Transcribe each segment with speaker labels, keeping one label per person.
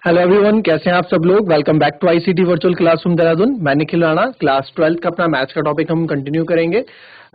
Speaker 1: Hello everyone, कैसे हैं आप सब लोग। Welcome back to ICT virtual classroom Dehradun. मैं निखिल राणा। क्लास 12 का अपना मैथ्स का टॉपिक हम कंटिन्यू करेंगे,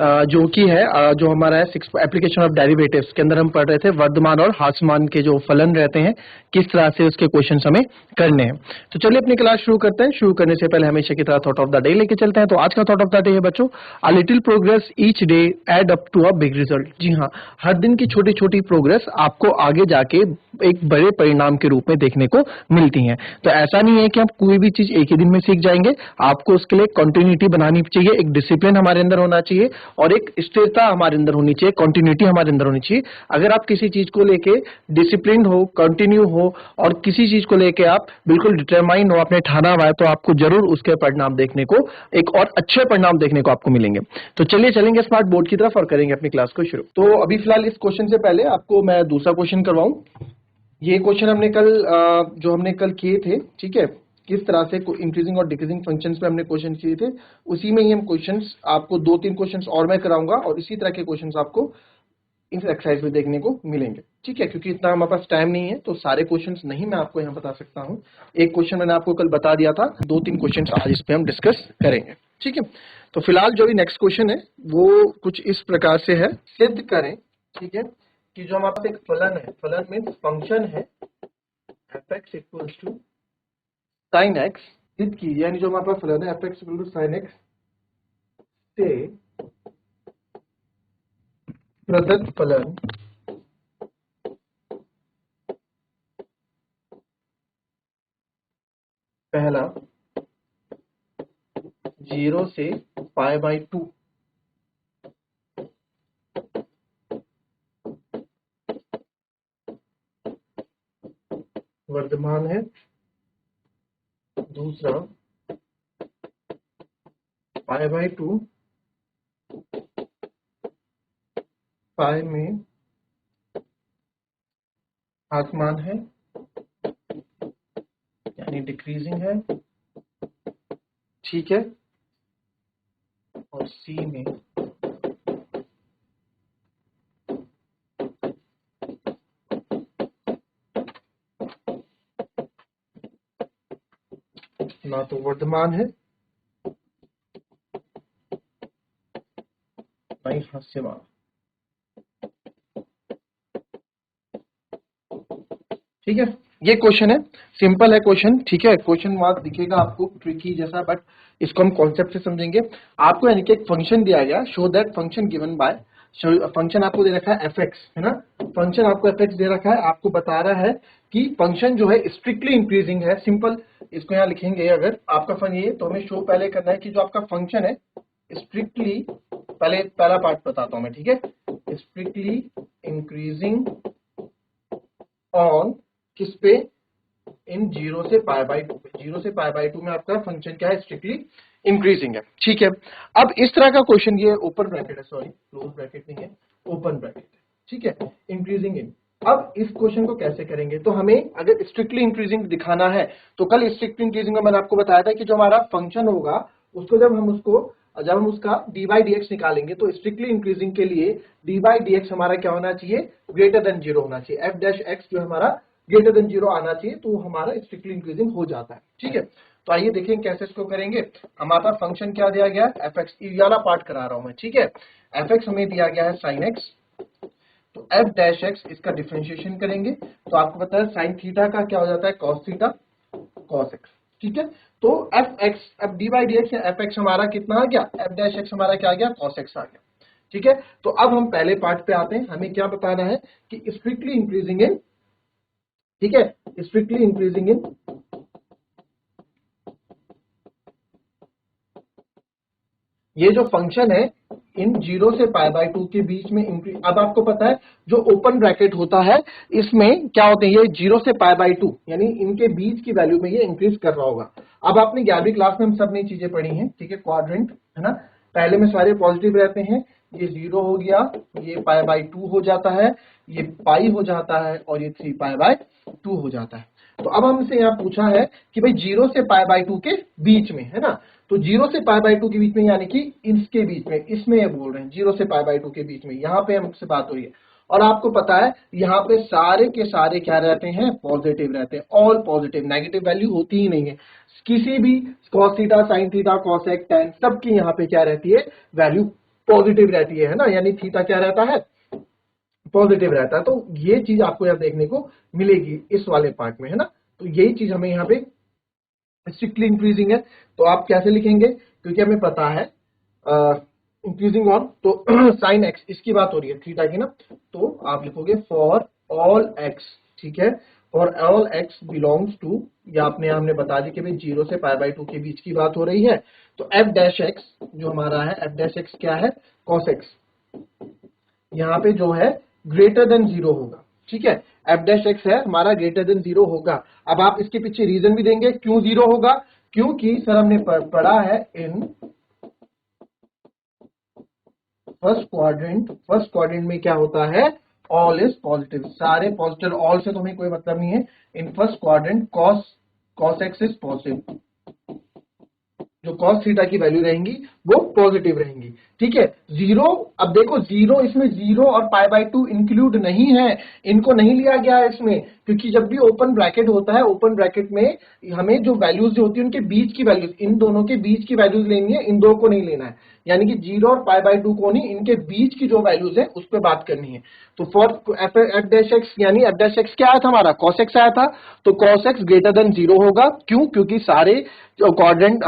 Speaker 1: जो कि है जो हमारा है एप्लीकेशन ऑफ डेरिवेटिव्स के अंदर हम पढ़ रहे थे वर्धमान और ह्रासमान के जो फलन रहते हैं किस तरह से उसके क्वेश्चन हमें करने हैं। तो चलिए अपनी क्लास शुरू करते हैं। शुरू करने से पहले हमेशा की तरह थॉट ऑफ द डे लेके चलते हैं। तो आज का थॉट ऑफ द डे है बच्चों, a little progress each day add up to a big result. जी हाँ, हर दिन की छोटी छोटी प्रोग्रेस आपको आगे जाके एक बड़े परिणाम के रूप में देखने को मिलती हैं। तो ऐसा नहीं है कि आप कोई भी चीज एक ही दिन में सीख जाएंगे, आपको उसके लिए कंटिन्यूटी बनानी चाहिए, एक डिसिप्लिन हमारे अंदर होना चाहिए और एक स्थिरता हमारे अंदर होनी चाहिए, कंटिन्यूटी हमारे अंदर होनी चाहिए। अगर आप किसी चीज को लेके डिसिप्लिन हो, कंटिन्यू हो और किसी चीज को लेके आप बिल्कुल डिटरमाइन हो, आपने ठाना हुआ है, तो आपको जरूर उसके परिणाम देखने को, एक और अच्छे परिणाम देखने को आपको मिलेंगे। तो चलिए चलेंगे स्मार्ट बोर्ड की तरफ और करेंगे अपनी क्लास को शुरू। तो अभी फिलहाल इस क्वेश्चन से पहले आपको मैं दूसरा क्वेश्चन करवाऊं। ये क्वेश्चन हमने कल किए थे, ठीक है। किस तरह से इंक्रीजिंग और डिक्रीजिंग फंक्शंस पे हमने क्वेश्चन किए थे, उसी में ही हम क्वेश्चंस आपको 2-3 क्वेश्चंस और मैं कराऊंगा और इसी तरह के क्वेश्चंस आपको इस एक्सरसाइज में देखने को मिलेंगे, ठीक है। क्योंकि इतना हमारे पास टाइम नहीं है तो सारे क्वेश्चंस नहीं मैं आपको यहाँ बता सकता हूँ। एक क्वेश्चन मैंने आपको कल बता दिया था, 2-3 क्वेश्चंस आज इस पे हम डिस्कस करेंगे, ठीक है। तो फिलहाल जो भी नेक्स्ट क्वेश्चन है वो कुछ इस प्रकार से है, सिद्ध करें, ठीक है, कि जो हमारे पास एक फलन है, फलन मीन्स फंक्शन है fx equals to sin x, सिद्ध कीजिए, यानी जो हमारे पास फलन है fx equal to sin x से प्रदत्त फलन पहला 0 से π/2 वर्धमान है, दूसरा π/2 पाई में ह्रासमान है यानी डिक्रीजिंग है, ठीक है, और सी में ना तो वर्धमान है ना ही ह्रास्यमान, ठीक है। ये क्वेश्चन है, सिंपल है क्वेश्चन, ठीक है। क्वेश्चन मार्क दिखेगा आपको ट्रिकी जैसा, बट इसको हम कॉन्सेप्ट से समझेंगे। आपको यानी कि एक फंक्शन दिया गया, show that function given by, function आपको दे रखा है fx, है ना। फंक्शन आपको fx दे रखा है, आपको बता रहा है कि फंक्शन जो है स्ट्रिक्टली इंक्रीजिंग है। सिंपल इसको यहाँ लिखेंगे, अगर आपका फंक्शन ये, तो हमें शो पहले करना है कि जो आपका फंक्शन है स्ट्रिक्टली, पहला पार्ट बताता हूं मैं, ठीक है, स्ट्रिक्टली इंक्रीजिंग ऑन किस पे, इन 0 से π/2 पे। 0 से π/2 में आपका फंक्शन क्या है, स्ट्रिक्टली इंक्रीजिंग है, ठीक है। अब इस तरह का क्वेश्चन, ये ओपन ब्रैकेट है, सॉरी क्लोज ब्रैकेट नहीं है, ओपन ब्रैकेट है, ठीक है, इंक्रीजिंग इन। अब इस क्वेश्चन को कैसे करेंगे, तो हमें अगर स्ट्रिक्टली इंक्रीजिंग दिखाना है तो कल स्ट्रिक्टली इंक्रीजिंग में मैंने आपको बताया था कि जो हमारा फंक्शन होगा उसको जब हम उसका dy/dx निकालेंगे तो स्ट्रिक्टली इंक्रीजिंग के लिए dy/dx हमारा क्या होना चाहिए, ग्रेटर देन 0 होना चाहिए। f'(x) जो हमारा ग्रेटर देन 0 आना चाहिए, तो हमारा स्ट्रिक्टली इंक्रीजिंग हो जाता है, ठीक है। तो आइए देखें कैसे इसको करेंगे। हमारा फंक्शन क्या दिया गया है, fx, ये वाला पार्ट करा रहा हूं मैं, ठीक है। fx हमें दिया गया है sin x, तो f'(x) इसका डिफरेंशिएशन करेंगे तो आपको पता है sin थीटा का क्या हो जाता है, cos थीटा cos x, ठीक है। तो fx, अब dy/dx या fx हमारा कितना आ गया, f'(x) हमारा क्या आ गया, cos x आ गया, ठीक है। तो अब हम पहले पार्ट पे आते हैं, हमें क्या बताना है कि स्ट्रिक्टली इंक्रीजिंग इन, ठीक है, स्ट्रिक्टली इंक्रीजिंग इन, ये जो फंक्शन है इन 0 से π/2 के बीच में इंक्रीज। अब आपको पता है जो ओपन ब्रैकेट होता है इसमें क्या होते हैं, ये 0 से π/2 यानी इनके बीच की वैल्यू में ये इंक्रीज कर रहा होगा। अब आपने 11वीं क्लास में हम सब नई चीजें पढ़ी हैं, ठीक है, क्वाड्रेंट, है ना। पहले में सारे पॉजिटिव रहते हैं, ये 0 हो गया, ये π/2 हो जाता है, ये पाई हो जाता है और ये 3π/2 हो जाता है। तो अब हमसे यहाँ पूछा है कि भाई 0 से π/2 के बीच में, है ना, तो 0 से π/2 के बीच में यानी कि इसके बीच में, इसमें ये बोल रहे हैं 0 से π/2 के बीच में, यहाँ पे हमसे बात हो रही है। और आपको पता है यहाँ पे सारे के सारे क्या रहते हैं, पॉजिटिव रहते हैं, ऑल पॉजिटिव, नेगेटिव वैल्यू होती ही नहीं है किसी भी cos theta, sin theta, cosec, tan सबकी यहाँ पे क्या रहती है, वैल्यू पॉजिटिव रहती है ना, यानी थीटा क्या रहता है, पॉजिटिव रहता है। तो ये चीज आपको यहाँ देखने को मिलेगी इस वाले पार्ट में, है ना। तो यही चीज हमें यहाँ पे स्ट्रिक्टली इंक्रीजिंग है। तो आप कैसे लिखेंगे, क्योंकि हमें पता है इंक्रीजिंग ऑन, तो साइन एक्स इसकी बात हो रही है थीटा की ना, तो आप लिखोगे फॉर ऑल एक्स, ठीक है, for all x belongs to, या आपने हमने बता दी कि भाई 0 से π/2 के बीच की बात हो रही है, तो एफ डैश एक्स जो हमारा है, एफ डैश एक्स क्या है, कॉस एक्स, यहाँ पे जो है ग्रेटर देन 0 होगा, ठीक है, एफ डैश एक्स है हमारा ग्रेटर देन 0 होगा। अब आप इसके पीछे रीजन भी देंगे क्यों 0 होगा, क्योंकि सर हमने पढ़ा है इन फर्स्ट क्वाड्रेंट में क्या होता है, ऑल इज पॉजिटिव, सारे पॉजिटिव, ऑल से तो हमें कोई मतलब नहीं है। In first quadrant cos x is positive, जो कॉस थीटा की वैल्यू रहेंगी वो पॉजिटिव रहेंगी, ठीक है। 0, अब देखो 0, इसमें 0 और π/2 इंक्लूड नहीं है, इनको नहीं लिया गया है इसमें, क्योंकि जब भी ओपन ब्रैकेट होता है, ओपन ब्रैकेट में हमें जो वैल्यूज जो होती है उनके बीच की वैल्यूज, इन दोनों के बीच की वैल्यूज लेनी है, इन दो को नहीं लेना है, यानी कि 0 और π/2 को नहीं, इनके बीच की जो वैल्यूज है उस पर बात करनी है। तो फॉर एफ डैश एक्स, यानी एफ डैश एक्स क्या आया था हमारा, cos x आया था, तो cos x ग्रेटर देन 0 होगा, क्यों, क्योंकि सारे क्वाड्रेंट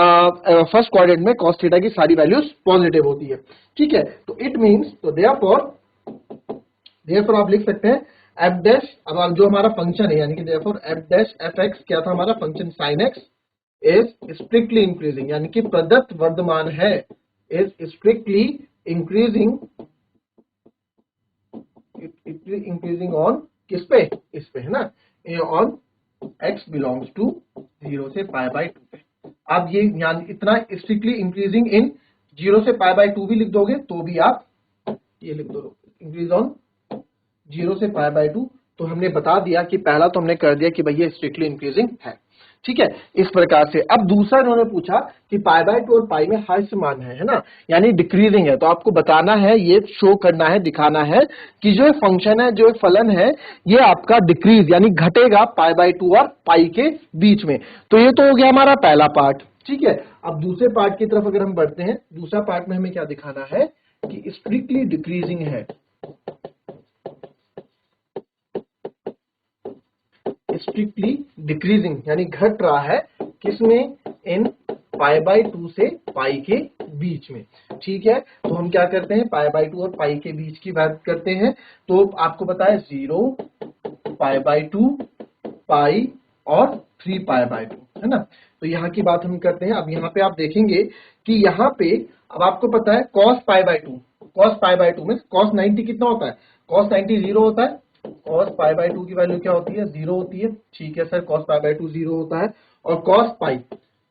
Speaker 1: फर्स्ट क्वाड्रेंट में cos थीटा की सारी वैल्यूज पॉजिटिव होती है, ठीक है। तो इट मींस, तो देयरफॉर आप लिख सकते हैं एफ डैश, अब जो हमारा फंक्शन है, यानी कि therefore F dash F x क्या था हमारा function, sin x is strictly increasing, यानी कि प्रदत्त वर्धमान है, is strictly increasing, increasing on किस पे, इस पे, है ना, ऑन x बिलोंग्स टू 0 से π/2 पे। अब ये इतना स्ट्रिक्टली इंक्रीजिंग इन 0 से π/2 भी लिख दोगे तो भी आप ये लिख दो, इंक्रीज ऑन 0 से π/2, तो हमने बता दिया कि पहला तो हमने कर दिया कि भैया स्ट्रिक्टली इंक्रीजिंग है, ठीक है, इस प्रकार से। अब दूसरा इन्होंने पूछा कि π/2 और पाई में हाईएस्ट मान है ना, यानी डिक्रीजिंग है, तो आपको बताना है, ये शो करना है, दिखाना है कि जो फंक्शन है, जो फलन है, ये आपका डिक्रीज यानी घटेगा π/2 और पाई के बीच में। तो ये तो हो गया हमारा पहला पार्ट, ठीक है। अब दूसरे पार्ट की तरफ अगर हम बढ़ते हैं, दूसरा पार्ट में हमें क्या दिखाना है कि स्ट्रिक्टली डिक्रीजिंग है, स्ट्रिक्टली डिक्रीजिंग यानी घट रहा है, किसमें, इन π/2 से पाई के बीच में, ठीक है। तो हम क्या करते हैं, π/2 और पाई के बीच की बात करते हैं, तो आपको पता है 0, π/2, पाई और 3π/2, है ना। तो यहाँ की बात हम करते हैं। अब यहाँ पे आप देखेंगे कि यहाँ पे अब आपको पता है cos π/2 में cos 90 कितना होता है, cos 90 0 होता है, cos π/2 की वैल्यू क्या होती है, 0 होती है, ठीक है सर, cos π/2 0 होता है, और cos पाई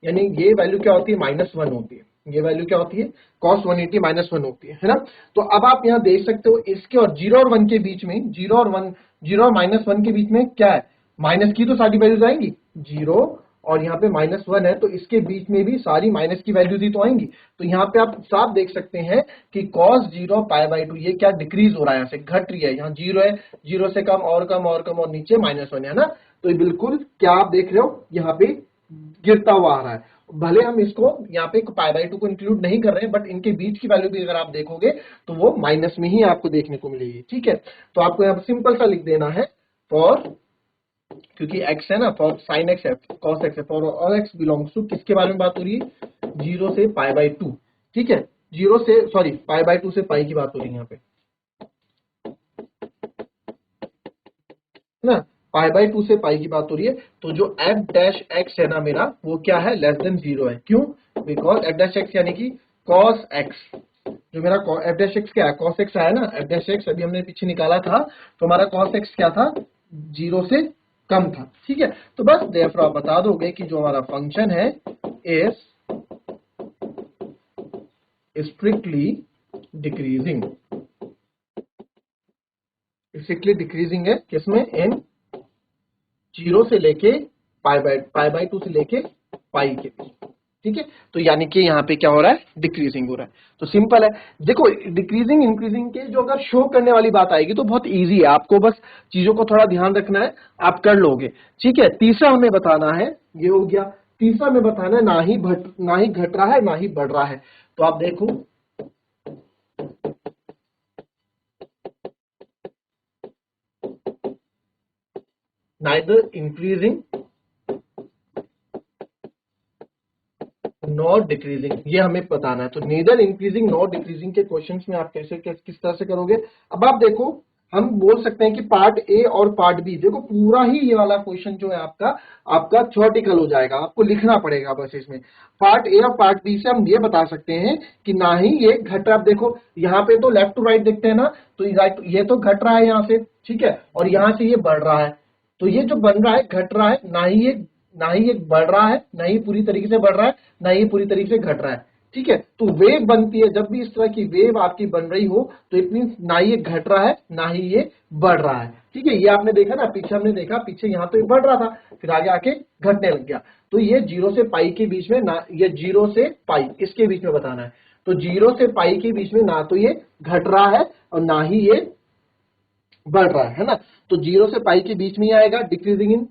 Speaker 1: यानी ये वैल्यू क्या होती है, -1 होती है, ये वैल्यू क्या होती है, cos 180 -1 होती है ना। तो अब आप यहाँ देख सकते हो इसके और 0 और 1 के बीच में, 0 और -1 के बीच में क्या है, माइनस की तो सारी वैल्यूज आएंगी, 0 और यहाँ पे -1 है, तो इसके बीच में भी सारी माइनस की वैल्यूज ही तो आएंगी। तो यहाँ पे आप साफ देख सकते हैं कि cos 0 π/2 ये क्या डिक्रीज हो रहा है, यहाँ से घट रही है, यहाँ 0 है, 0 से कम और कम और कम, और नीचे -1 है ना। तो ये बिल्कुल क्या आप देख रहे हो, यहाँ पे गिरता हुआ आ रहा है। भले हम इसको यहाँ पे π/2 को इंक्लूड नहीं कर रहे हैं, बट इनके बीच की वैल्यू भी अगर आप देखोगे तो वो माइनस में ही आपको देखने को मिलेगी, ठीक है। तो आपको यहाँ पे सिंपल सा लिख देना है, फॉर, क्योंकि x है ना, फॉर sin x है, cos x है, for all x belongs to, किसके बारे में बात हो रही है, 0 से π/2, ठीक है, 0 से सॉरी π/2 से पाई की बात हो रही है यहाँ पे ना, π/2 से पाई की बात हो रही है। तो जो f डैश x है ना मेरा, वो क्या है, लेस देन 0 है, क्यों, बिकॉज f डैश x यानी कि cos x, जो मेरा f डैश x क्या है, cos x आया ना, f डैश x अभी हमने पीछे निकाला था, तो हमारा cos x क्या था, 0 से कम था, ठीक है। तो बस देयरफॉर आप बता दोगे कि जो हमारा फंक्शन है is strictly decreasing, strictly decreasing है किसमें, इन 0 से लेके π/2 से लेके पाई के बीच, ठीक है, तो यानी कि यहाँ पे क्या हो रहा है, डिक्रीजिंग हो रहा है। तो सिंपल है, देखो डिक्रीजिंग इंक्रीजिंग के जो अगर शो करने वाली बात आएगी तो बहुत इजी है, आपको बस चीजों को थोड़ा ध्यान रखना है, आप कर लोगे। ठीक है, तीसरा हमें बताना है, ये हो गया। तीसरा हमें बताना है ना ही घट रहा है ना ही बढ़ रहा है। तो आप देखो नाइदर इंक्रीजिंग नॉट डिक्रीजिंग, ये हमें बताना है। तो नीदर इंक्रीजिंग नॉट डिक्रीजिंग के क्वेश्चंस में आप कैसे किस तरह से करोगे। अब आप देखो, हम बोल सकते हैं कि पार्ट ए और पार्ट बी, देखो पूरा ही ये वाला क्वेश्चन जो है आपका थ्योरेटिकल हो जाएगा, आपको लिखना पड़ेगा बस इसमें। पार्ट ए और पार्ट बी से हम ये बता सकते हैं कि ना ही ये घट रहा। आप देखो यहाँ पे तो लेफ्ट टू राइट देखते हैं ना, तो ये तो घट रहा है यहाँ से, ठीक है, और यहाँ से ये बढ़ रहा है। तो ये जो बन रहा है घट रहा है, ना ही ये बढ़ रहा है, ना ही पूरी तरीके से बढ़ रहा है, ना ही पूरी तरीके से घट रहा है। ठीक है, तो वेव बनती है, जब भी इस तरह की वेव आपकी बन रही हो तो इट मींस ना ही ये घट रहा है ना ही ये बढ़ रहा है। ठीक है, ये आपने देखा ना, पीछे हमने देखा, पीछे यहाँ तो ये बढ़ रहा था, फिर आगे आके घटने लग गया। तो ये 0 से पाई के बीच में, ना ये 0 से पाई इसके बीच में बताना है। तो 0 से पाई के बीच में ना तो ये घट रहा है और ना ही ये बढ़ रहा है ना। तो 0 से पाई के बीच में ही आएगा डिक्रीजिंग इन।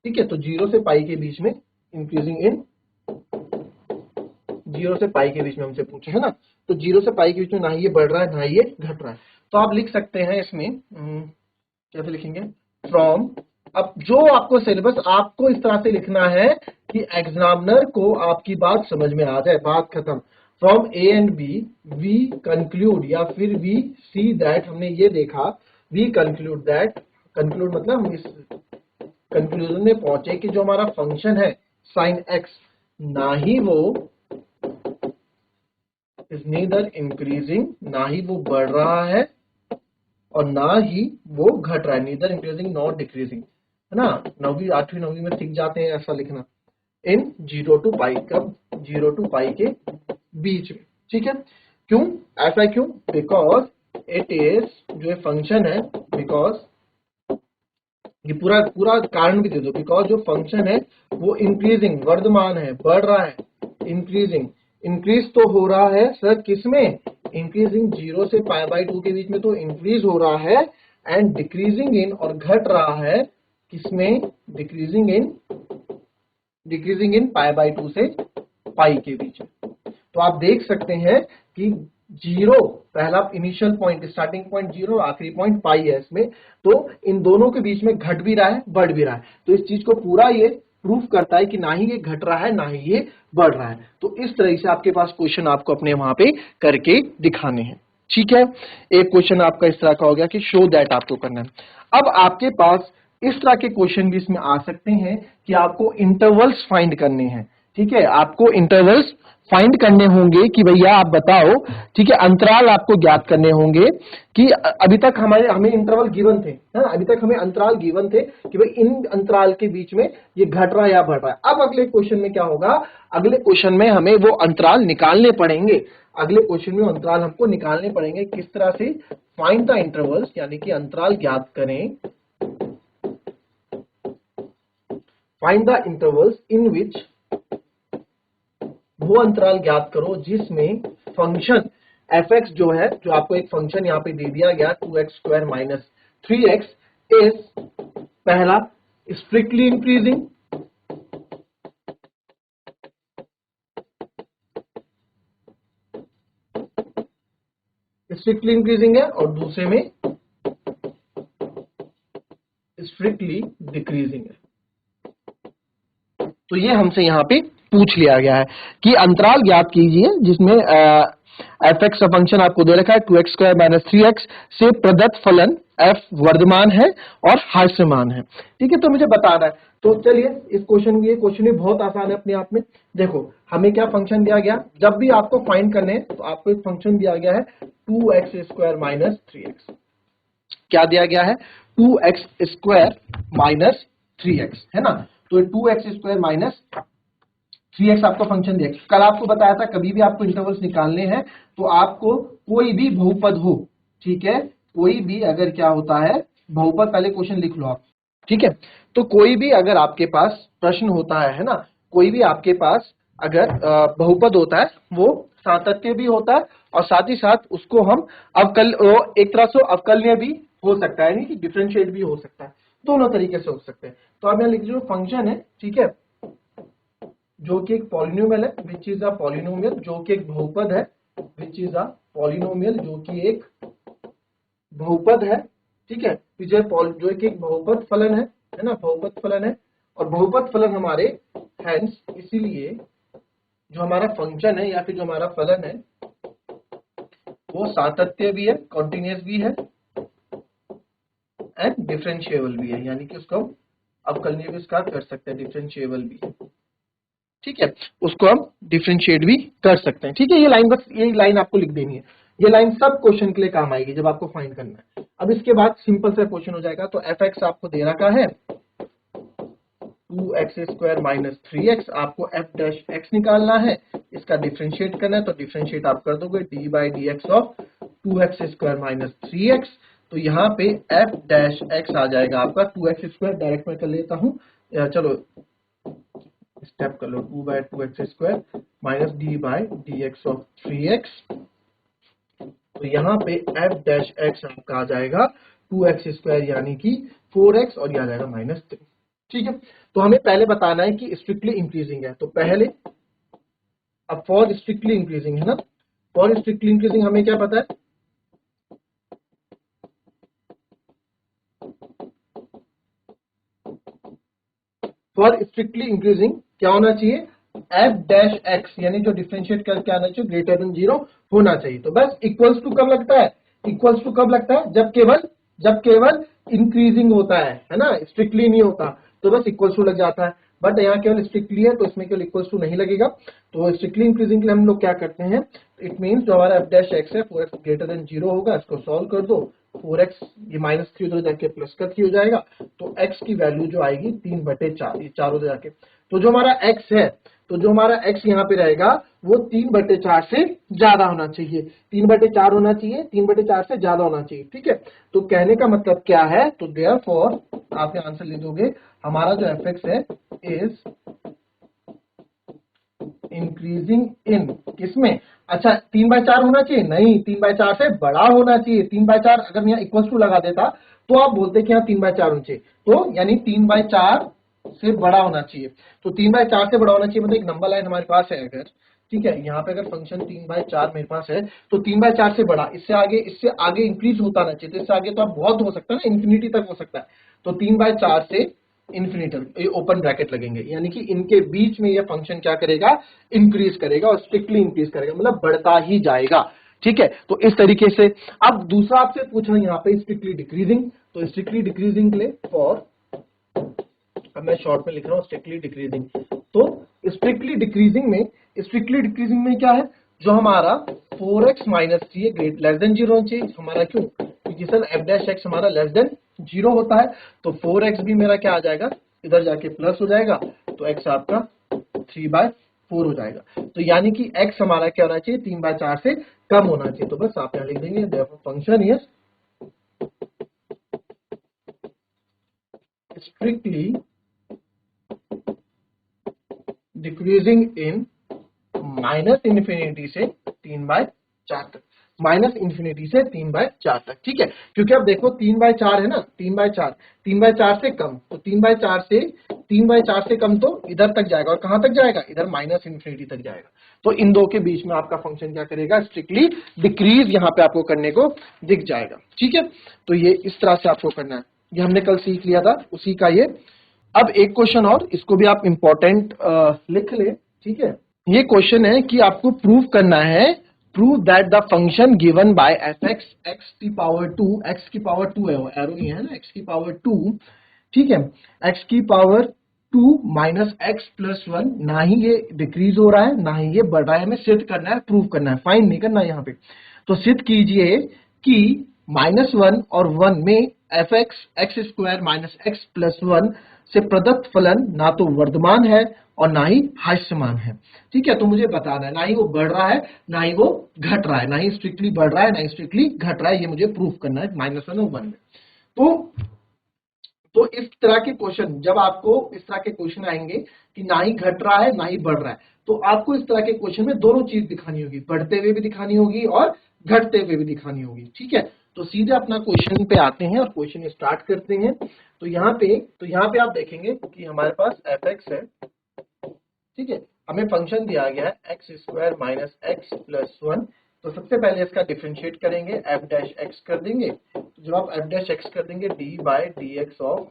Speaker 1: ठीक है, तो 0 से पाई के बीच में इंक्रीजिंग इन, 0 से पाई के बीच में हमसे पूछे है ना। तो 0 से पाई के बीच में ना ही ये बढ़ रहा है ना ही ये घट रहा है। तो आप लिख सकते हैं इसमें कैसे लिखेंगे, फ्रॉम। अब जो आपको सिलेबस आपको इस तरह से लिखना है कि एग्जामिनर को आपकी बात समझ में आ जाए, बात खत्म। From A and B we conclude, या फिर वी सी दैट, हमने ये देखा, वी कंक्लूड दैट, कंक्लूड मतलब हम इस कंक्लूजन में पहुंचे कि जो हमारा फंक्शन है साइन एक्स, ना ही वो इज नीदर इंक्रीजिंग, ना ही वो बढ़ रहा है और ना ही वो घट रहा है, नीदर इंक्रीजिंग नॉट डिक्रीजिंग, है ना। 9वीं 8वीं 9वीं में सीख जाते हैं ऐसा लिखना, इन 0 टू पाई, कब 0 टू पाई के बीच में। ठीक है, क्यों ऐसा क्यों, बिकॉज इट इज, जो ये फंक्शन है, बिकॉज ये पूरा पूरा कारण भी दे दो, बिकॉज जो फंक्शन है वो इंक्रीजिंग वर्धमान है, बढ़ रहा है, इंक्रीजिंग, इंक्रीज तो हो रहा है सर किसमें, इंक्रीजिंग 0 से पाई बाई 2 के बीच में तो इंक्रीज हो रहा है, एंड डिक्रीजिंग इन, और घट रहा है किसमें, डिक्रीजिंग इन पाई बाई 2 से पाई के बीच में। तो आप देख सकते हैं कि 0 पहला इनिशियल पॉइंट, स्टार्टिंग पॉइंट 0, आखिरी पॉइंट पाई है इसमें, तो इन दोनों के बीच में घट भी रहा है बढ़ भी रहा है। तो इस चीज को पूरा ये प्रूफ करता है कि ना ही ये घट रहा है ना ही ये बढ़ रहा है। तो इस तरह से आपके पास क्वेश्चन आपको अपने वहां पे करके दिखाने हैं। ठीक है, एक क्वेश्चन आपका इस तरह का हो गया कि शो दैट आपको करना है। अब आपके पास इस तरह के क्वेश्चन भी इसमें आ सकते हैं कि आपको इंटरवल्स फाइंड करने हैं। ठीक है, आपको इंटरवल्स फाइंड करने होंगे कि भैया आप बताओ, ठीक है, अंतराल आपको ज्ञात करने होंगे कि अभी तक हमें इंटरवल गिवन थे, है ना, अभी तक हमें अंतराल गिवन थे कि भाई इन अंतराल के बीच में ये घट रहा है या बढ़ रहा है। अब अगले क्वेश्चन में क्या होगा, अगले क्वेश्चन में हमें वो अंतराल निकालने पड़ेंगे, अगले क्वेश्चन में अंतराल हमको निकालने पड़ेंगे। किस तरह से, फाइंड द इंटरवल्स, यानी कि अंतराल ज्ञात करें, फाइंड द इंटरवल्स इन विच, वो अंतराल ज्ञात करो जिसमें फंक्शन f(x) जो है, जो आपको एक फंक्शन यहां पे दे दिया गया 2x² माइनस 3x इज, पहला स्ट्रिक्टली इंक्रीजिंग, स्ट्रिक्टली इंक्रीजिंग है, और दूसरे में स्ट्रिक्टली डिक्रीजिंग है। तो ये हमसे यहाँ पे पूछ लिया गया है कि अंतराल ज्ञात कीजिए जिसमें f(x) का फंक्शन आपको दे रखा है 2x² माइनस 3x से प्रदत्त फलन f वर्धमान है और हास्यमान है। ठीक है, तो मुझे बताना है। तो चलिए इस क्वेश्चन, ये क्वेश्चन भी बहुत आसान है अपने आप में। देखो हमें क्या फंक्शन दिया गया, जब भी आपको फाइंड करने हैं तो आपको एक फंक्शन दिया गया है 2x² माइनस 3x, क्या दिया गया है, 2x² माइनस 3x, है ना। तो 2x² माइनस 3x आपका फंक्शन दिया। कल आपको बताया था कभी भी आपको इंटरवल्स निकालने हैं तो आपको कोई भी बहुपद हो, ठीक है, कोई भी अगर क्या होता है बहुपद, पहले क्वेश्चन लिख लो आप, ठीक है। तो कोई भी अगर आपके पास प्रश्न होता है ना, कोई भी आपके पास अगर बहुपद होता है वो सातत्य भी होता है और साथ ही साथ उसको हम एक तरह से अवकलनीय भी हो सकता है, यानी कि डिफरेंशिएट भी हो सकता है, दोनों तरीके से हो सकते हैं। तो आप यहाँ लिख लीजिए फंक्शन है, ठीक है, जो कि एक पॉलिनोमियल है, विच इज अ पॉलिनोमियल, जो कि एक बहुपद है, विच इज अ पॉलिनोमियल, जो कि एक बहुपद है, ठीक है, जो कि एक बहुपद फलन है ना, बहुपद फलन है। और बहुपद फलन हमारे हैंस इसीलिए जो हमारा फंक्शन है या फिर जो हमारा फलन है वो सातत्य भी है, कॉन्टिन्यूअस भी है एंड डिफरेंशिएबल भी है, यानी कि उसको हम अवकलनीय भी इसका कर सकते हैं, डिफरेंशिएबल भी है, ठीक है, उसको हम डिफरेंशिएट भी कर सकते हैं। ठीक है, ये लाइन बस ये लाइन आपको लिख देनी है, ये लाइन सब क्वेश्चन के लिए काम आएगी जब आपको फाइंड करना है। अब इसके बाद सिंपल सा क्वेश्चन हो जाएगा। तो एफ एक्स आपको दे रखा है 2x² माइनस 3x, आपको एफ डैश एक्स निकालना है, इसका डिफरेंशिएट करना है। तो डिफरेंशिएट आप कर दोगे D by D x of 2x² minus 3x। तो यहाँ पे एफ डैश एक्स आ जाएगा आपका 2x², डायरेक्ट में कर लेता हूँ, चलो स्टेप कर लो, 2/2x² minus D by D x of 3x। तो यहाँ पे एफ डैश एक्स आपका आ जाएगा 2x² यानी कि 4x और यह आ जाएगा -3। ठीक है, तो हमें पहले बताना है कि स्ट्रिक्टली इंक्रीजिंग है। तो पहले अब फॉर स्ट्रिक्टली इंक्रीजिंग है ना, फॉर स्ट्रिक्टली इंक्रीजिंग हमें क्या पता है, फॉर स्ट्रिक्टली इंक्रीजिंग क्या होना चाहिए, एफ डैश एक्स यानी जो डिफरेंशिएट करके आना चाहिए ग्रेटर देन 0 होना चाहिए। तो बस इक्वल्स टू कब लगता है, इक्वल्स टू कब लगता है, जब केवल इंक्रीजिंग होता है ना, स्ट्रिक्टली नहीं होता, तो बस इक्वल्स टू लग जाता है। बट यहाँ केवल स्ट्रिक्टली है तो इसमें केवल इक्वल्स टू नहीं लगेगा। तो स्ट्रिक्टली इंक्रीजिंग के लिए हम लोग क्या करते हैं, इट मीन्स जो हमारा एफ डैश एक्स है 4x ग्रेटर देन 0 होगा, इसको सॉल्व कर दो, 4x ये -3 उधर जाके प्लस का 3 हो जाएगा। तो x की वैल्यू जो आएगी 3/4, ये 4 उधर जाके, तो जो हमारा x है, तो जो हमारा x यहाँ पे रहेगा वो 3/4 से ज्यादा होना चाहिए, 3/4 होना चाहिए, 3/4 से ज्यादा होना चाहिए। ठीक है, तो कहने का मतलब क्या है, तो देयरफॉर आप यहाँ आंसर ले दोगे, हमारा जो एफ एक्स है इज इंक्रीजिंग इन किसमें, अच्छा 3/4 होना चाहिए, नहीं 3/4 से बड़ा होना चाहिए। 3/4 अगर यहाँ इक्वल टू लगा देता तो आप बोलते कि यहाँ 3/4 होना चाहिए, तो यानी 3/4 से बड़ा होना चाहिए। तो 3/4 से बड़ा होना चाहिए मतलब एक नंबर लाइन हमारे पास है अगर, ठीक है, यहाँ पे अगर फंक्शन 3/4 मेरे पास है तो 3/4 से बड़ा, इससे आगे इंक्रीज होता ना चाहिए, तो इससे आगे तो आप बहुत हो सकता है ना, इंफिनिटी तक हो सकता है। तो 3/4 से इन्फिनिटी ओपन ब्रैकेट लगेंगे, यानी कि इनके बीच में ये फंक्शन क्या करेगा, इंक्रीज करेगा और स्ट्रिक्टली इंक्रीज करेगा, मतलब बढ़ता ही जाएगा। ठीक है, तो इस तरीके से। अब दूसरा आपसे पूछा यहाँ पे स्ट्रिक्टली डिक्रीजिंग, तो स्ट्रिक्टली डिक्रीजिंग के लिए फॉर, अब मैं शॉर्ट में लिख रहा हूँ स्ट्रिक्टली डिक्रीजिंग। तो स्ट्रिक्टली डिक्रीजिंग में क्या है, जो हमारा 4x minus 3 great less than 0 होना चाहिए हमारा, क्यों, क्योंकि सर एफ डैश एक्स हमारा लेस देन 0 होता है। तो 4x भी मेरा क्या आ जाएगा, इधर जाके प्लस हो जाएगा, तो x आपका 3/4 हो जाएगा। तो यानी कि x हमारा क्या होना चाहिए, 3/4 से कम होना चाहिए। तो बस आप यहाँ लिख देंगे therefore function is strictly decreasing in -infinity से 3/4 तक, -इन्फिनिटी से 3/4 तक। ठीक है, क्योंकि अब देखो 3/4 है ना, 3/4 से कम, तो 3/4 से कम तो इधर तक जाएगा, और कहां तक जाएगा, इधर -इन्फिनिटी तक जाएगा। तो इन दो के बीच में आपका फंक्शन क्या करेगा, स्ट्रिक्टली डिक्रीज यहाँ पे आपको करने को दिख जाएगा। ठीक है, तो ये इस तरह से आपको करना है, ये हमने कल सीख लिया था उसी का ये। अब एक क्वेश्चन और, इसको भी आप इंपॉर्टेंट लिख ले। ठीक है, ये क्वेश्चन है कि आपको प्रूव करना है, prove that the function given by F x x की पावर 2, एक्स की पावर 2 है, वो एरो नहीं है ना, एक्स की पावर 2, ठीक है, एक्स की पावर 2 माइनस एक्स प्लस 1, ना ही ये डिक्रीज हो रहा है ना ही ये बढ़ रहा है, हमें सिद्ध करना है, प्रूव करना है, फाइंड नहीं करना है यहाँ पे। तो सिद्ध कीजिए कि -1 और 1 में F x x square minus x plus 1 से प्रदत्त फलन ना तो वर्धमान है और ना ही हास्यमान है। ठीक है, तो मुझे बताना है, ना ही वो बढ़ रहा है ना ही वो घट रहा है, ना ही स्ट्रिक्टली बढ़ रहा है ना ही स्ट्रिक्टली घट रहा है, ये मुझे प्रूफ करना है -1 और 1 में। तो तो इस तरह के क्वेश्चन, जब आपको इस तरह के क्वेश्चन आएंगे कि ना ही घट रहा है ना ही बढ़ रहा है, तो आपको इस तरह के क्वेश्चन में दोनों चीज दिखानी होगी, बढ़ते हुए भी दिखानी होगी और घटते हुए भी दिखानी होगी। ठीक है, तो सीधे अपना क्वेश्चन पे आते हैं और क्वेश्चन स्टार्ट करते हैं। तो यहाँ पे आप देखेंगे कि हमारे पास एफ एक्स है। ठीक है, हमें फंक्शन दिया गया है x square minus x plus one. तो सबसे पहले इसका डिफरेंशिएट करेंगे, एफ डैश एक्स कर देंगे। तो जब आप एफ डैश एक्स कर देंगे D by D x of,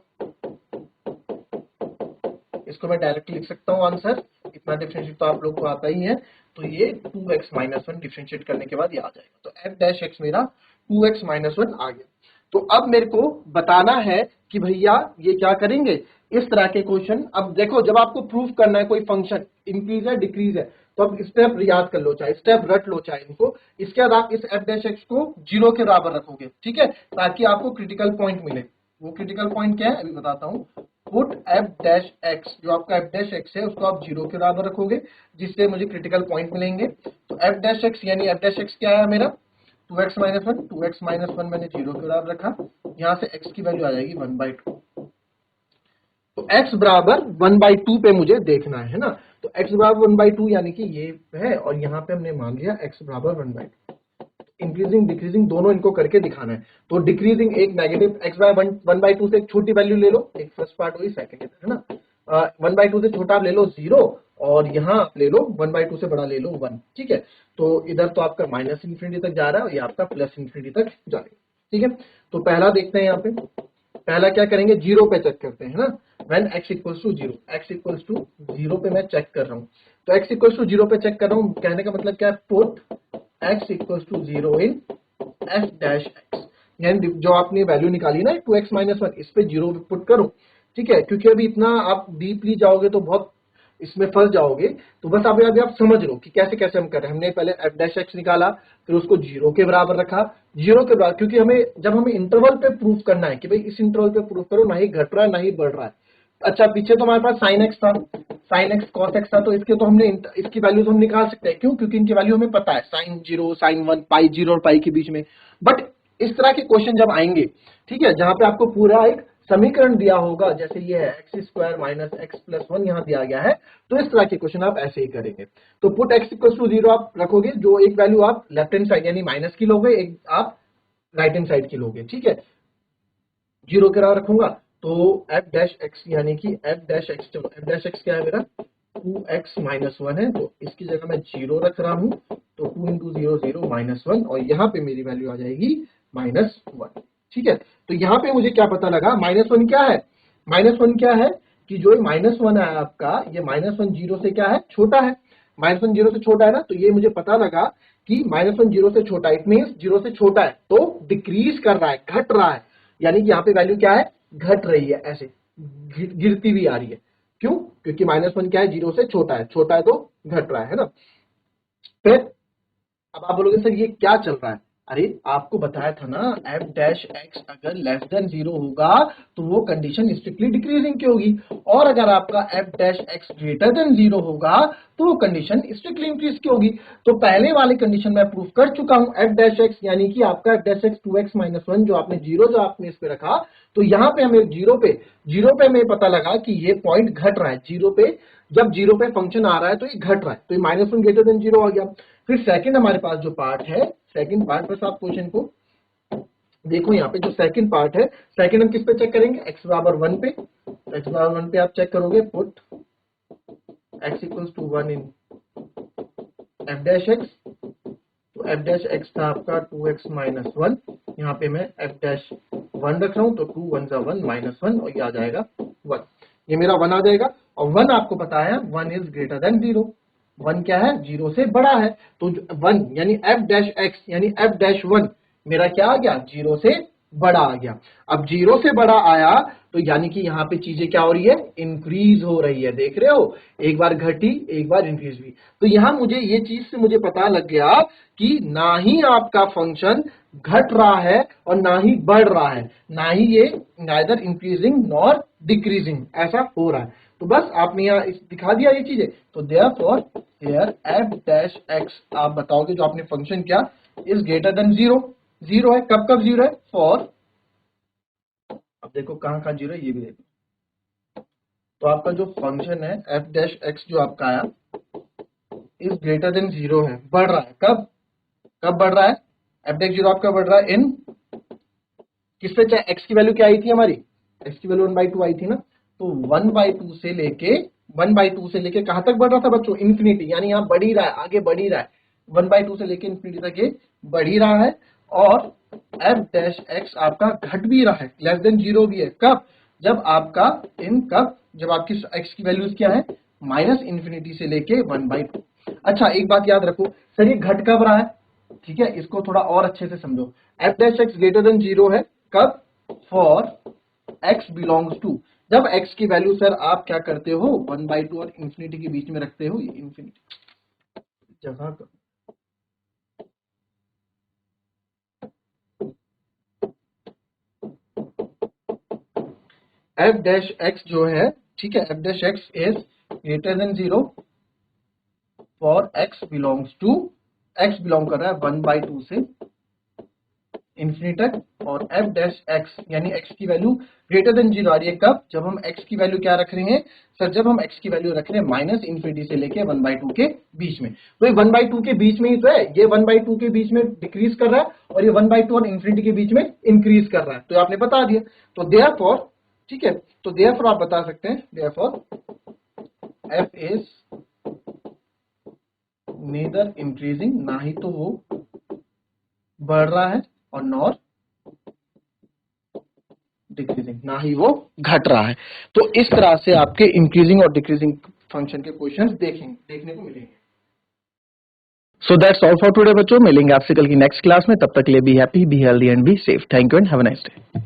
Speaker 1: इसको मैं डायरेक्टली लिख सकता हूँ आंसर, इतना डिफरेंशिएट तो आप लोग को आता ही है। तो ये 2x माइनस वन डिफरेंशिएट करने के बाद ये आ जाएगा। तो एफ डैश एक्स मेरा 2x माइनस वन आ गया। तो अब मेरे को बताना है कि भैया ये क्या करेंगे, इस तरह के क्वेश्चन। अब देखो, जब आपको प्रूफ करना है कोई फंक्शन इंक्रीज है डिक्रीज है, तो अब स्टेप याद कर लो, चाहे स्टेप रट लो चाहे इनको। इसके बाद आप इस एफ डैश एक्स को 0 के बराबर रखोगे। ठीक है, ताकि आपको क्रिटिकल पॉइंट मिले। वो क्रिटिकल पॉइंट क्या है अभी बताता हूँ। पुट एफ डैश एक्स, जो आपका एफ डैश एक्स है उसको आप 0 के बराबर रखोगे, जिससे मुझे क्रिटिकल पॉइंट मिलेंगे। तो एफ डैश एक्स यानी एफ डैश एक्स क्या है मेरा 2x minus one. 2x minus one मैंने 0 के बराबर रखा, यहाँ से x की वैल्यू आ जाएगी 1/2। तो x बराबर 1/2 पे मुझे देखना है ना। तो x बराबर 1/2 यानी कि ये है, और यहाँ पे हमने मान लिया x बराबर 1/2। इंक्रीजिंग डिक्रीजिंग दोनों इनको करके दिखाना है। तो डिक्रीजिंग एक नेगेटिव x बाय 1/2 से एक छोटी वैल्यू ले लो, एक फर्स्ट पार्ट हुई, सेकंड है ना। 1/2 से छोटा आप ले लो 0, और यहाँ आप ले लो 1/2 से बड़ा ले लो 1। ठीक है, तो इधर तो आपका माइनस इन्फिनिटी तक जा रहा है और ये आपका प्लस इन्फिनिटी तक जा रहा है। ठीक है, तो पहला देखते हैं, यहाँ पे पहला क्या करेंगे, 0 पे चेक करते हैं ना। When x equals to 0, x equals to 0 पे मैं चेक कर रहा हूँ। तो x इक्वल्स टू 0 पे चेक कर रहा हूँ, कहने का मतलब क्या है, put x equals to 0 in f dash x, यानी जो आपने वैल्यू निकाली ना 2x माइनस वन, इस पे 0 पुट करो। ठीक है, क्योंकि अभी इतना आप डीपली जाओगे तो बहुत इसमें फंस जाओगे। तो बस अभी आप समझ लो कि कैसे कैसे हम कर रहे हैं। हमने पहले एफ डैश एक्स निकाला, फिर उसको 0 के बराबर रखा। 0 के बराबर, क्योंकि हमें जब हमें इंटरवल पे प्रूफ करना है कि भाई इस इंटरवल पे प्रूफ करो ना ही घट रहा है ना ही बढ़ रहा है। अच्छा, पीछे तो हमारे पास साइन एक्स था, साइन एक्स कॉस एक्स था, तो इसके तो हमने इसकी वैल्यू तो हम निकाल सकते हैं। क्यों? क्योंकि इनकी वैल्यू हमें पता है, साइन 0 साइन 1, पाई 0 और पाई के बीच में। बट इस तरह के क्वेश्चन जब आएंगे, ठीक है, जहां पे आपको पूरा एक समीकरण दिया होगा, जैसे ये है x square minus x plus one यहाँ दिया गया है, तो इस तरह के क्वेश्चन आप ऐसे ही करेंगे। तो पुट एक्स इक्वल टू 0 आप रखोगे, जो एक वैल्यू आप लेफ्ट हैंड साइड यानी माइनस की लोगे, एक आप राइट हैंड साइड की लोगे। ठीक है, 0 के बराबर रखूंगा, तो एफ डैश एक्स यानी कि एफ डैश एक्स, चलो एफ डैश एक्स क्या है मेरा 2x माइनस वन है, तो इसकी जगह मैं 0 रख रहा हूं। तो 2 इंटू 0 0 माइनस वन, और यहाँ पे मेरी वैल्यू आ जाएगी -1। ठीक है, तो यहाँ पे मुझे क्या पता लगा, -1 क्या है, -1 क्या है कि जो -1 है आपका, ये -1 0 से क्या है, छोटा है। -1 0 से छोटा है ना, तो ये मुझे पता लगा कि -1 0 से छोटा, इट मीन्स 0 से छोटा है, तो डिक्रीज कर रहा है, घट रहा है। यानी कि यहाँ पे वैल्यू क्या है, घट रही है, ऐसे गिरती हुई आ रही है। क्यों? क्योंकि -1 क्या है, 0 से छोटा है तो घट रहा है ना। फिर अब आप बोलोगे सर ये क्या चल रहा है, अरे आपको बताया था ना, एफ डैश एक्स अगर लेस देन 0 होगा तो वो कंडीशन स्ट्रिक्टली डिक्रीजिंग की होगी, और अगर आपका F dash x greater than 0 होगा तो वो कंडीशन स्ट्रिक्टली इंक्रीज की होगी। तो पहले वाले कंडीशन मैं प्रूफ कर चुका हूं, एफ डैश एक्स यानी कि आपका F dash x 2x minus one, जो आपने 0 जो आपने इस पे रखा, तो यहाँ पे हमें 0 पे हमें पता लगा कि ये पॉइंट घट रहा है। 0 पे जब 0 पे फंक्शन आ रहा है तो ये घट रहा है, तो ये -1 ग्रेटर देन 0 आ गया। फिर सेकंड हमारे पास जो पार्ट है, सेकंड पार्ट, बस आप क्वेश्चन को देखो, यहाँ पे जो सेकंड पार्ट है, सेकंड हम किस पे चेक करेंगे, x बराबर 1 पे। x बराबर 1 पे आप चेक करोगे, put x equals to 1 in f dash x. तो एफ डैश एक्स था आपका 2x माइनस वन, यहाँ पे मैं एफ डैश 1 रख रहा हूँ, तो 2 1 1 -1, और ये आ जाएगा 1। ये मेरा 1 आ जाएगा, और 1 आपको पता है 1 इज ग्रेटर देन 0। 1 क्या है, 0 से बड़ा है, तो 1 यानी एफ डैश एक्स यानी एफ डैश 1 मेरा क्या आ गया, 0 से बड़ा आ गया। अब 0 से बड़ा आया तो यानी कि यहाँ पे चीजें क्या हो रही है, इंक्रीज हो रही है। देख रहे हो, एक बार घटी एक बार इंक्रीज हुई। तो यहाँ मुझे ये चीज से मुझे पता लग गया कि ना ही आपका फंक्शन घट रहा है और ना ही बढ़ रहा है, ना ही ये नाइदर इंक्रीजिंग नॉर डिक्रीजिंग ऐसा हो रहा है। तो बस आपने यहाँ दिखा दिया ये चीजें। तो therefore here F dash x, आप बताओगे जो आपने फंक्शन किया, इज ग्रेटर देन 0। 0 है, कब कब 0 है, फॉर, अब देखो कहाँ जीरो है, ये भी देखो। तो आपका जो फंक्शन है एफ डैश एक्स जो आपका आया इज ग्रेटर देन जीरो है, बढ़ रहा है। कब कब बढ़ रहा है? एफ डैश जीरो आपका बढ़ रहा है इन किस पे? चाहे एक्स की वैल्यू क्या आई थी हमारी, एक्स की वैल्यू 1/2 आई थी ना, तो 1/2 से लेके 1/2 से लेके कहां तक बढ़ रहा था बच्चों? इन्फिनिटी, यानी यहां बढ़ ही रहा है, आगे बढ़ ही रहा है। 1/2 से लेके इन्फिनिटी तक ये बढ़ ही रहा है। और एफ डैश एक्स आपका घट भी रहा है, लेस देन जीरो भी है। कब? जब आपका कब जब आपकी एक्स की वैल्यूज क्या है? माइनस इन्फिनिटी से लेके 1/2। अच्छा एक बात याद रखो सर, ये घट कब रहा है? ठीक है, इसको थोड़ा और अच्छे से समझो। F dash x greater than zero है कब? फॉर एक्स बिलोंग्स टू, जब एक्स की वैल्यू सर आप क्या करते हो 1/2 और इंफिनिटी के बीच में रखते हो। ये इंफिनिटी जगह एफ डैश एक्स जो है, ठीक है, f dash x is greater than zero for x belongs to, x belong कर रहा है 1/2 से इन्फिनिटी तक, और एफ डैश एक्स यानी एक्स की वैल्यू ग्रेटर देन जीरो आ रही है। कब? जब हम एक्स की वैल्यू क्या रख रहे हैं सर? जब हम एक्स की वैल्यू रख रहे हैं माइनस इन्फिनिटी से लेके 1/2 के बीच में। तो ये 1/2 के बीच में ही तो है, ये 1/2 के बीच में डिक्रीज कर रहा है और ये 1/2 और इन्फिनिटी के बीच में इंक्रीज कर रहा है। तो आपने बता दिया। तो देयरफॉर, ठीक है, तो देयरफॉर आप बता सकते हैं therefore F is nether increasing, ना ही तो वो बढ़ रहा है और नॉर डिक्रीजिंग, ना ही वो घट रहा है। तो इस तरह से आपके इंक्रीजिंग और डिक्रीजिंग फंक्शन के क्वेश्चंस देखने को मिलेंगे। So that's all for today बच्चों, मिलेंगे आपसे कल की नेक्स्ट क्लास में। तब तक के लिए be happy, be healthy and be safe. Thank you and have a nice day.